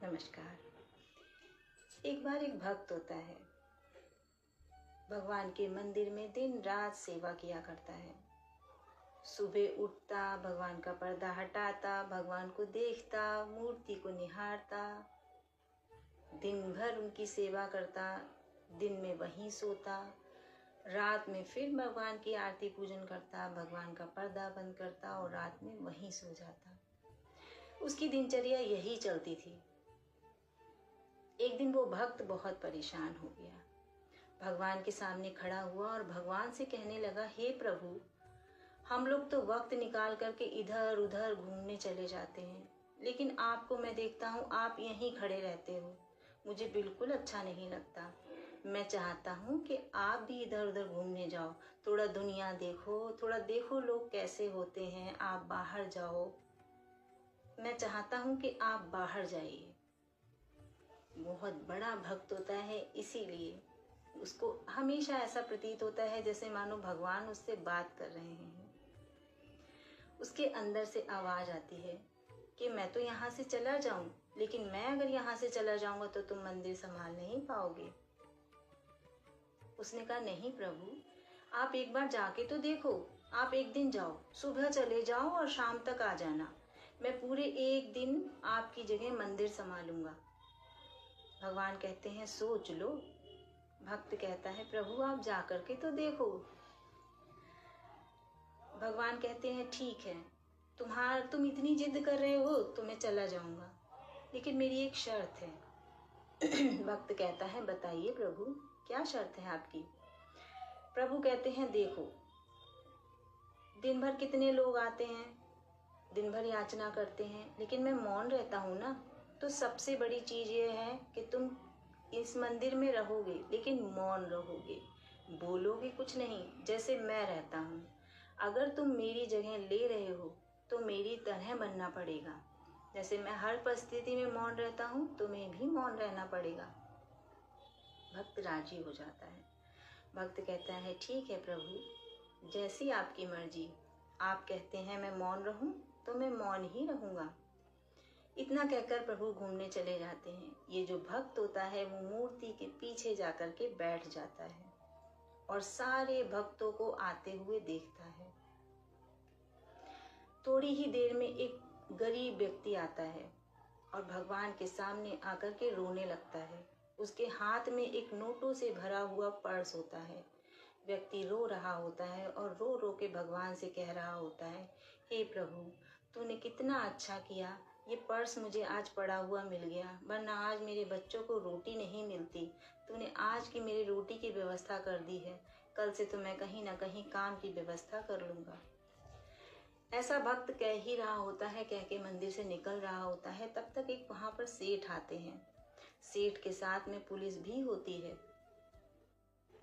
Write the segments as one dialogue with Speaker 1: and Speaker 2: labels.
Speaker 1: नमस्कार। एक बार एक भक्त होता है, भगवान के मंदिर में दिन रात सेवा किया करता है। सुबह उठता, भगवान का पर्दा हटाता, भगवान को देखता, मूर्ति को निहारता, दिन भर उनकी सेवा करता, दिन में वहीं सोता, रात में फिर भगवान की आरती पूजन करता, भगवान का पर्दा बंद करता और रात में वहीं सो जाता। उसकी दिनचर्या यही चलती थी। एक दिन वो भक्त बहुत परेशान हो गया। भगवान के सामने खड़ा हुआ और भगवान से कहने लगा, हे प्रभु, हम लोग तो वक्त निकाल करके इधर उधर घूमने चले जाते हैं, लेकिन आपको मैं देखता हूँ आप यहीं खड़े रहते हो। मुझे बिल्कुल अच्छा नहीं लगता। मैं चाहता हूँ कि आप भी इधर उधर घूमने जाओ, थोड़ा दुनिया देखो, थोड़ा देखो लोग कैसे होते हैं, आप बाहर जाओ। मैं चाहता हूँ कि आप बाहर जाइए। बहुत बड़ा भक्त होता है, इसीलिए उसको हमेशा ऐसा प्रतीत होता है जैसे मानो भगवान उससे बात कर रहे हैं। उसके अंदर से आवाज आती है कि मैं तो यहाँ से चला जाऊं, लेकिन मैं अगर यहाँ से चला जाऊंगा तो तुम मंदिर संभाल नहीं पाओगे। उसने कहा, नहीं प्रभु, आप एक बार जाके तो देखो। आप एक दिन जाओ, सुबह चले जाओ और शाम तक आ जाना। मैं पूरे एक दिन आपकी जगह मंदिर संभालूंगा। भगवान कहते हैं, सोच लो। भक्त कहता है, प्रभु आप जा करके तो देखो। भगवान कहते हैं, ठीक है, तुम इतनी जिद कर रहे हो तो मैं चला जाऊंगा, लेकिन मेरी एक शर्त है। भक्त कहता है, बताइए प्रभु, क्या शर्त है आपकी? प्रभु कहते हैं, देखो, दिन भर कितने लोग आते हैं, दिन भर याचना करते हैं, लेकिन मैं मौन रहता हूँ ना। तो सबसे बड़ी चीज ये है कि तुम इस मंदिर में रहोगे, लेकिन मौन रहोगे, बोलोगे कुछ नहीं, जैसे मैं रहता हूँ। अगर तुम मेरी जगह ले रहे हो तो मेरी तरह बनना पड़ेगा। जैसे मैं हर परिस्थिति में मौन रहता हूँ, तुम्हें भी मौन रहना पड़ेगा। भक्त राजी हो जाता है। भक्त कहता है, ठीक है प्रभु, जैसी आपकी मर्जी। आप कहते हैं मैं मौन रहूं तो मैं मौन ही रहूंगा। इतना कहकर प्रभु घूमने चले जाते हैं। ये जो भक्त होता है वो मूर्ति के पीछे जाकर के बैठ जाता है और सारे भक्तों को आते हुए देखता है। थोड़ी ही देर में एक गरीब व्यक्ति आता है और भगवान के सामने आकर के रोने लगता है। उसके हाथ में एक नोटों से भरा हुआ पर्स होता है। व्यक्ति रो रहा होता है और रो रो के भगवान से कह रहा होता है, हे प्रभु, तूने कितना अच्छा किया, ये पर्स मुझे आज पड़ा हुआ मिल गया, वरना आज मेरे बच्चों को रोटी नहीं मिलती। तूने आज की मेरी रोटी की व्यवस्था कर दी है, कल से तो मैं कहीं ना कहीं काम की व्यवस्था कर लूंगा। ऐसा भक्त कह ही रहा होता है, कह के मंदिर से निकल रहा होता है। तब तक एक वहां पर सेठ आते हैं। सेठ के साथ में पुलिस भी होती है।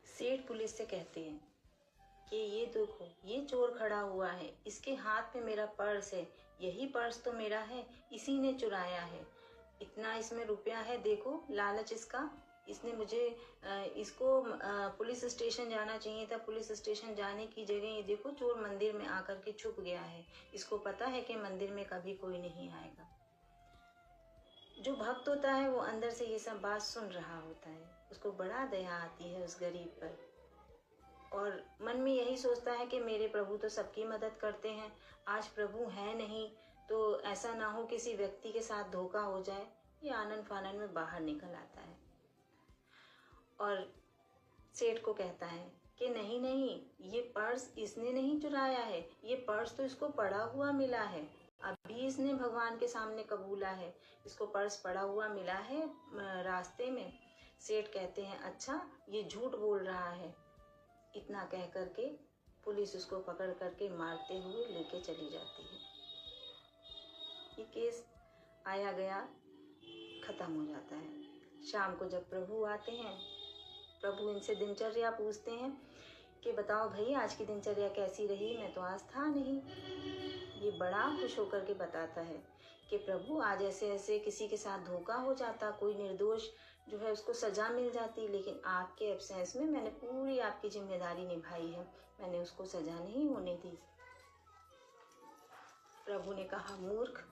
Speaker 1: सेठ पुलिस से कहते हैं कि ये देखो, ये चोर खड़ा हुआ है, इसके हाथ में मेरा पर्स है, यही पर्स तो मेरा है, इसी ने चुराया है, इतना इसमें रुपया है, देखो लालच इसका, इसने मुझे इसको पुलिस स्टेशन जाना चाहिए था, पुलिस स्टेशन जाने की जगह ये देखो चोर मंदिर में आकर के छुप गया है, इसको पता है कि मंदिर में कभी कोई नहीं आएगा। जो भक्त होता है वो अंदर से ये सब बात सुन रहा होता है, उसको बड़ा दया आती है उस गरीब पर और मन में यही सोचता है कि मेरे प्रभु तो सबकी मदद करते हैं, आज प्रभु है नहीं तो ऐसा ना हो किसी व्यक्ति के साथ धोखा हो जाए। ये आनन फानन में बाहर निकल आता है और सेठ को कहता है कि नहीं नहीं, ये पर्स इसने नहीं चुराया है, ये पर्स तो इसको पड़ा हुआ मिला है, अभी इसने भगवान के सामने कबूला है, इसको पर्स पड़ा हुआ मिला है रास्ते में। सेठ कहते हैं, अच्छा, ये झूठ बोल रहा है। इतना कह करके पुलिस उसको पकड़ करके मारते हुए लेके चली जाती है। ये केस आया गया खत्म हो जाता है। शाम को जब प्रभु आते हैं, प्रभु इनसे दिनचर्या पूछते हैं कि बताओ भाई, आज की दिनचर्या कैसी रही, मैं तो आज था नहीं। ये बड़ा खुश होकर के बताता है कि प्रभु आज ऐसे ऐसे किसी के साथ धोखा हो जाता, कोई निर्दोष जो है उसको सजा मिल जाती, लेकिन आपके एब्सेंस में मैंने पूरी आपकी जिम्मेदारी निभाई है, मैंने उसको सजा नहीं होने दी। प्रभु ने कहा, मूर्ख,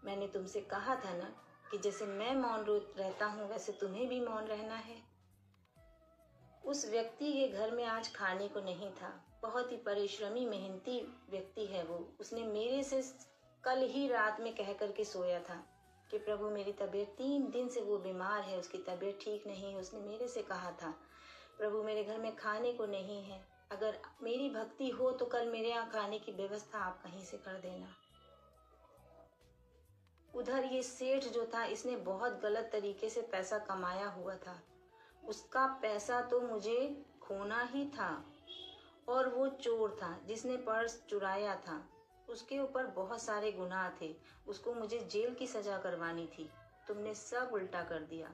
Speaker 1: मैंने तुमसे कहा था ना कि जैसे मैं मौन रहता हूँ वैसे तुम्हें भी मौन रहना है। उस व्यक्ति के घर में आज खाने को नहीं था। बहुत ही परिश्रमी मेहनती व्यक्ति है वो। उसने मेरे से कल ही रात में कह करके सोया था कि प्रभु मेरी तबीयत 3 दिन से वो बीमार है, उसकी तबीयत ठीक नहीं है। उसने मेरे से कहा था प्रभु मेरे घर में खाने को नहीं है, अगर मेरी भक्ति हो तो कल मेरे यहाँ खाने की व्यवस्था आप कहीं से कर देना। उधर ये सेठ जो था इसने बहुत गलत तरीके से पैसा कमाया हुआ था। उसका पैसा तो मुझे खोना ही था। और वो चोर था जिसने पर्स चुराया था, उसके ऊपर बहुत सारे गुनाह थे। उसको मुझे जेल की सजा करवानी थी। तुमने सब उल्टा कर दिया।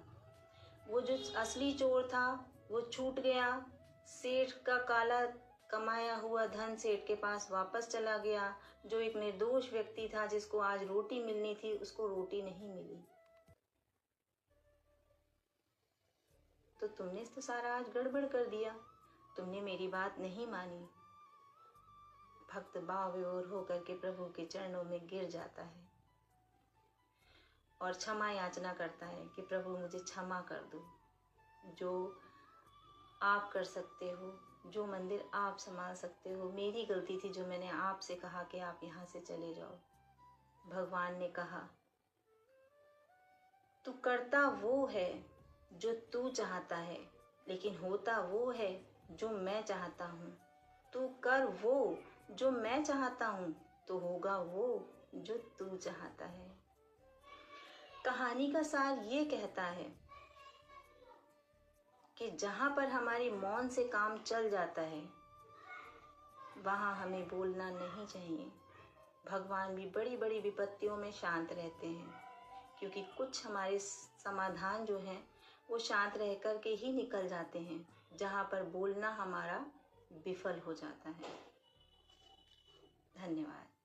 Speaker 1: वो जो असली चोर था वो छूट गया। सेठ का काला कमाया हुआ धन सेठ के पास वापस चला गया। जो एक निर्दोष व्यक्ति था जिसको आज रोटी मिलनी थी उसको रोटी नहीं मिली। तो तुमने तो सारा आज गड़बड़ कर दिया। तुमने मेरी बात नहीं मानी। भक्त भाव विभोर होकर के प्रभु के चरणों में गिर जाता है और क्षमा याचना करता है कि प्रभु मुझे क्षमा कर दो। जो आप कर सकते हो, जो मंदिर आप संभाल सकते हो, मेरी गलती थी जो मैंने आपसे कहा कि आप यहाँ से चले जाओ। भगवान ने कहा तू करता वो है जो तू चाहता है, लेकिन होता वो है जो मैं चाहता हूँ। तू कर वो जो मैं चाहता हूँ तो होगा वो जो तू चाहता है। कहानी का सार ये कहता है कि जहाँ पर हमारी मौन से काम चल जाता है वहाँ हमें बोलना नहीं चाहिए। भगवान भी बड़ी बड़ी विपत्तियों में शांत रहते हैं, क्योंकि कुछ हमारे समाधान जो हैं वो शांत रह कर के ही निकल जाते हैं, जहाँ पर बोलना हमारा विफल हो जाता है। धन्यवाद।